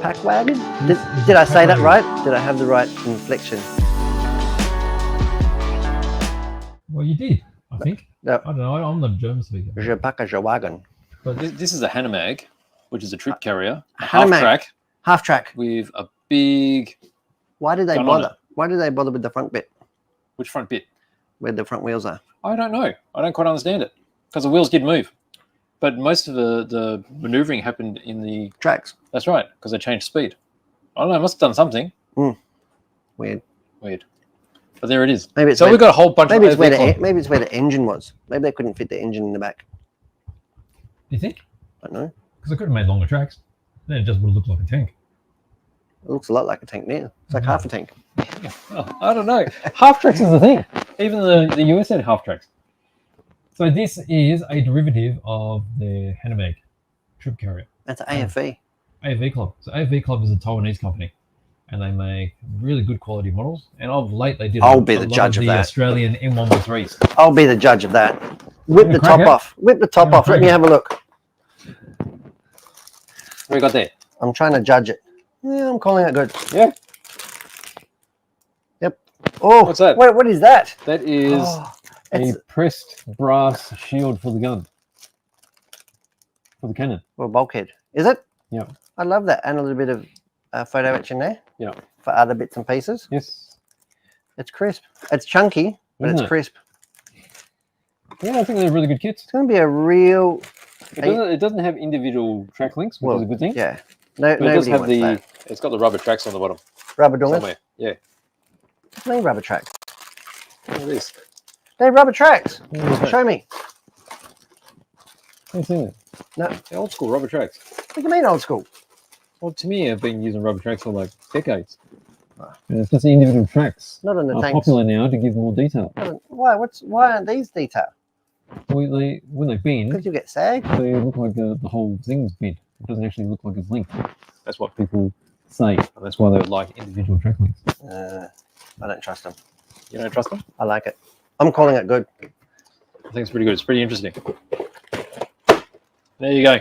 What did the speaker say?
Pakwagen? Did I say that right? Did I have the right inflection? Well, you did, I think. No. I don't know. I'm not a German speaker. Je Pakwagen. But this is a Hanomag, which is a trip carrier, Hanomag. half track Half track. with a big. Why did they gun on bother? it. Why did they bother with the front bit? Which front bit? Where the front wheels are? I don't know. I don't quite understand it because the wheels did move, but most of the maneuvering happened in the Tracks. That's right, because they changed speed. I don't know. Must have done something. Weird. But there it is. Maybe it's so we've got a whole bunch. Maybe of it's where the engine was. Maybe they couldn't fit the engine in the back. Do you think? I don't know. Because they could have made longer tracks. Then it just would look like a tank. It looks a lot like a tank now. It's like half a tank. Oh, I don't know. Half tracks is the thing. Even the US had half tracks. So this is a derivative of the Hanomag trip carrier. That's AFV. AFV CLUB. So AFV CLUB is a Taiwanese company, and they make really good quality models. And of late, they did. I'll be the judge of that. Australian M1B3s. I'll be the judge of that. Whip the top off. Whip the top off. Let me have a look. What we got there? I'm trying to judge it. Yeah, I'm calling it good. Yeah. Yep. Oh, what's that? Wait, what is that? That is a pressed brass shield for the gun. For the cannon. Or bulkhead. Is it? Yeah. I love that. And a little bit of photo etch in there. Yeah. For other bits and pieces. Yes. It's crisp. It's chunky, but Isn't it's crisp. Yeah, I think they're really good kits. It's going to be a real... It doesn't have individual track links, which is a good thing. Yeah. But it does have it's got the rubber tracks on the bottom. Rubber dongers? Somewhere. Yeah. They rubber tracks. Look at this. They're rubber tracks. Yeah. Show me. Haven't seen it. No. The old school rubber tracks. What do you mean old school? Well, to me, I've been using rubber tracks for like decades. And it's just the individual tracks Not on the are tanks. popular now to give more detail. Why aren't these detailed? When they bend, Because you get sag. they look like the whole thing's bent. It doesn't actually look like it's linked. That's what people say. And that's why they would like individual track links. I don't trust them. You don't trust them? I like it. I'm calling it good. I think it's pretty good. It's pretty interesting. There you go.